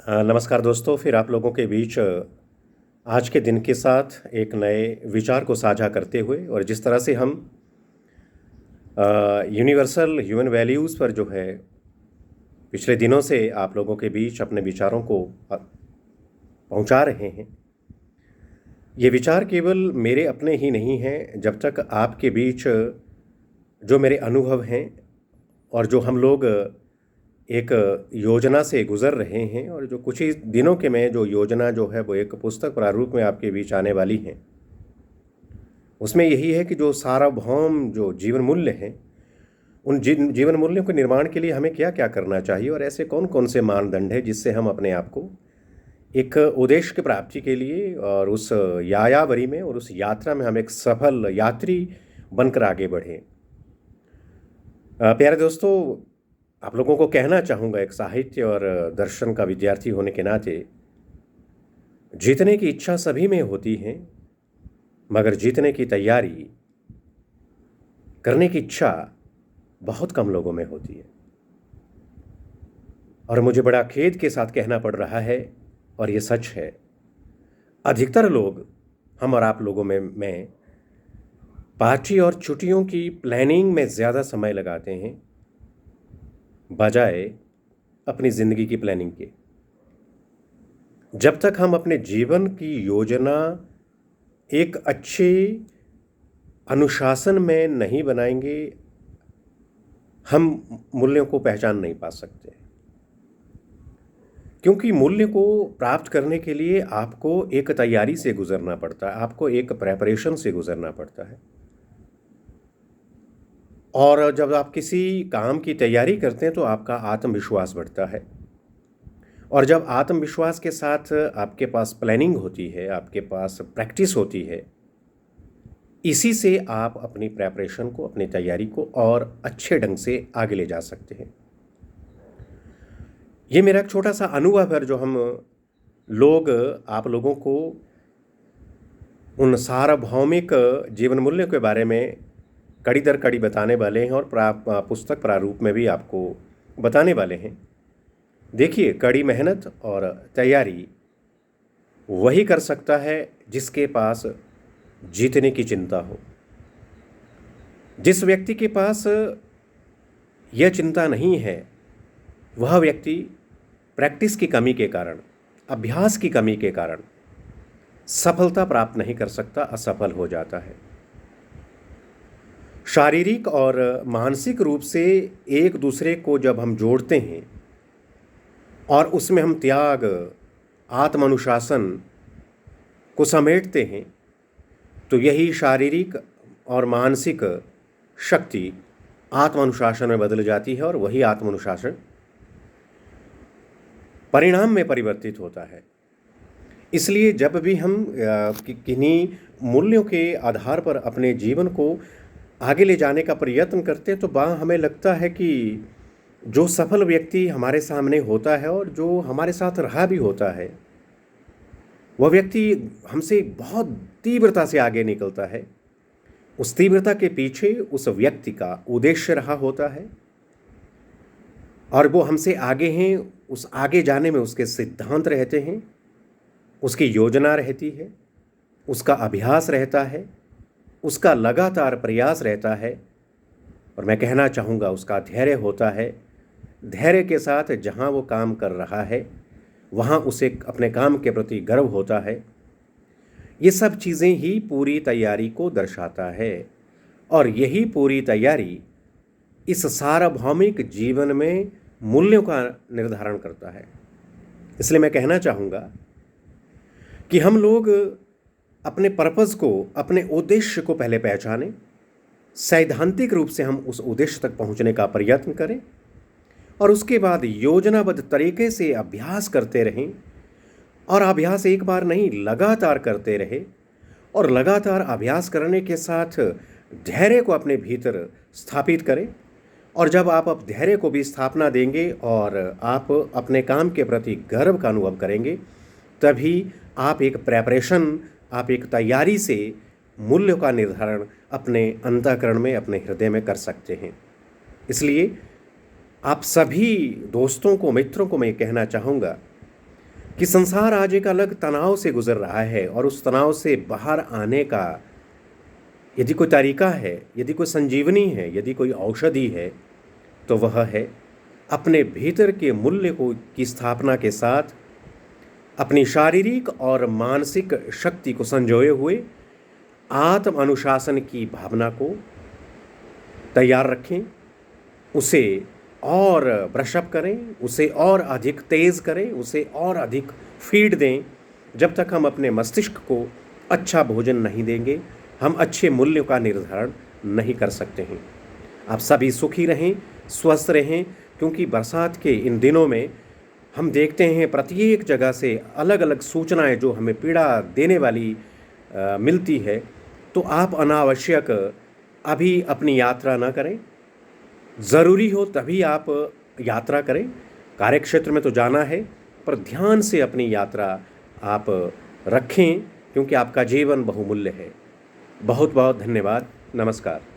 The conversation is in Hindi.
नमस्कार दोस्तों, फिर आप लोगों के बीच आज के दिन के साथ एक नए विचार को साझा करते हुए और जिस तरह से हम यूनिवर्सल ह्यूमन वैल्यूज़ पर जो है पिछले दिनों से आप लोगों के बीच अपने विचारों को पहुंचा रहे हैं। ये विचार केवल मेरे अपने ही नहीं हैं, जब तक आपके बीच जो मेरे अनुभव हैं और जो हम लोग एक योजना से गुज़र रहे हैं और जो कुछ ही दिनों के में जो योजना जो है वो एक पुस्तक प्रारूप में आपके बीच आने वाली है। उसमें यही है कि जो सार्वभौम जो जीवन मूल्य हैं, उन जीवन मूल्यों के निर्माण के लिए हमें क्या क्या करना चाहिए और ऐसे कौन कौन से मानदंड हैं जिससे हम अपने आप को एक उद्देश्य की प्राप्ति के लिए और उस यायावरी में और उस यात्रा में हम एक सफल यात्री बनकर आगे बढ़ें। प्यारे दोस्तों, आप लोगों को कहना चाहूँगा, एक साहित्य और दर्शन का विद्यार्थी होने के नाते, जीतने की इच्छा सभी में होती है, मगर जीतने की तैयारी करने की इच्छा बहुत कम लोगों में होती है। और मुझे बड़ा खेद के साथ कहना पड़ रहा है, और ये सच है, अधिकतर लोग, हम और आप लोगों में मैं पार्टी और छुट्टियों की प्लानिंग में ज़्यादा समय लगाते हैं बजाय अपनी ज़िंदगी की प्लानिंग के। जब तक हम अपने जीवन की योजना एक अच्छे अनुशासन में नहीं बनाएंगे, हम मूल्यों को पहचान नहीं पा सकते। क्योंकि मूल्य को प्राप्त करने के लिए आपको एक तैयारी से गुजरना पड़ता है, आपको एक प्रेपरेशन से गुजरना पड़ता है। और जब आप किसी काम की तैयारी करते हैं तो आपका आत्मविश्वास बढ़ता है, और जब आत्मविश्वास के साथ आपके पास प्लानिंग होती है, आपके पास प्रैक्टिस होती है, इसी से आप अपनी प्रेपरेशन को, अपनी तैयारी को और अच्छे ढंग से आगे ले जा सकते हैं। ये मेरा एक छोटा सा अनुभव है जो हम लोग आप लोगों को उन सार्वभौमिक जीवन मूल्यों के बारे में कड़ी दर कड़ी बताने वाले हैं और पुस्तक प्रारूप में भी आपको बताने वाले हैं। देखिए, कड़ी मेहनत और तैयारी वही कर सकता है जिसके पास जीतने की चिंता हो। जिस व्यक्ति के पास यह चिंता नहीं है, वह व्यक्ति प्रैक्टिस की कमी के कारण, अभ्यास की कमी के कारण सफलता प्राप्त नहीं कर सकता, असफल हो जाता है। शारीरिक और मानसिक रूप से एक दूसरे को जब हम जोड़ते हैं और उसमें हम त्याग, आत्मानुशासन को समेटते हैं, तो यही शारीरिक और मानसिक शक्ति आत्मानुशासन में बदल जाती है और वही आत्मानुशासन परिणाम में परिवर्तित होता है। इसलिए जब भी हम किन्हीं मूल्यों के आधार पर अपने जीवन को आगे ले जाने का प्रयत्न करते हैं, तो वहाँ हमें लगता है कि जो सफल व्यक्ति हमारे सामने होता है और जो हमारे साथ रहा भी होता है, वह व्यक्ति हमसे बहुत तीव्रता से आगे निकलता है। उस तीव्रता के पीछे उस व्यक्ति का उद्देश्य रहा होता है और वो हमसे आगे हैं। उस आगे जाने में उसके सिद्धांत रहते हैं, उसकी योजना रहती है, उसका अभ्यास रहता है, उसका लगातार प्रयास रहता है, और मैं कहना चाहूँगा उसका धैर्य होता है। धैर्य के साथ जहाँ वो काम कर रहा है वहाँ उसे अपने काम के प्रति गर्व होता है। ये सब चीज़ें ही पूरी तैयारी को दर्शाता है, और यही पूरी तैयारी इस सार्वभौमिक जीवन में मूल्यों का निर्धारण करता है। इसलिए मैं कहना चाहूँगा कि हम लोग अपने पर्पज़ को, अपने उद्देश्य को पहले पहचानें, सैद्धांतिक रूप से हम उस उद्देश्य तक पहुंचने का प्रयत्न करें और उसके बाद योजनाबद्ध तरीके से अभ्यास करते रहें। और अभ्यास एक बार नहीं, लगातार करते रहे, और लगातार अभ्यास करने के साथ धैर्य को अपने भीतर स्थापित करें। और जब आप धैर्य को भी स्थापना देंगे और आप अपने काम के प्रति गर्व का अनुभव करेंगे, तभी आप एक प्रेपरेशन, आप एक तैयारी से मूल्यों का निर्धारण अपने अंतःकरण में, अपने हृदय में कर सकते हैं। इसलिए आप सभी दोस्तों को, मित्रों को मैं कहना चाहूँगा कि संसार आज एक अलग तनाव से गुजर रहा है और उस तनाव से बाहर आने का यदि कोई तरीका है, यदि कोई संजीवनी है, यदि कोई औषधि है, तो वह है अपने भीतर के मूल्य को की स्थापना के साथ अपनी शारीरिक और मानसिक शक्ति को संजोए हुए आत्म अनुशासन की भावना को तैयार रखें, उसे और ब्रशअप करें, उसे और अधिक तेज़ करें, उसे और अधिक फीड दें। जब तक हम अपने मस्तिष्क को अच्छा भोजन नहीं देंगे, हम अच्छे मूल्यों का निर्धारण नहीं कर सकते हैं। आप सभी सुखी रहें, स्वस्थ रहें, क्योंकि बरसात के इन दिनों में हम देखते हैं प्रत्येक जगह से अलग अलग सूचनाएं जो हमें पीड़ा देने वाली मिलती है। तो आप अनावश्यक अभी अपनी यात्रा ना करें, ज़रूरी हो तभी आप यात्रा करें। कार्यक्षेत्र में तो जाना है, पर ध्यान से अपनी यात्रा आप रखें, क्योंकि आपका जीवन बहुमूल्य है। बहुत बहुत धन्यवाद। नमस्कार।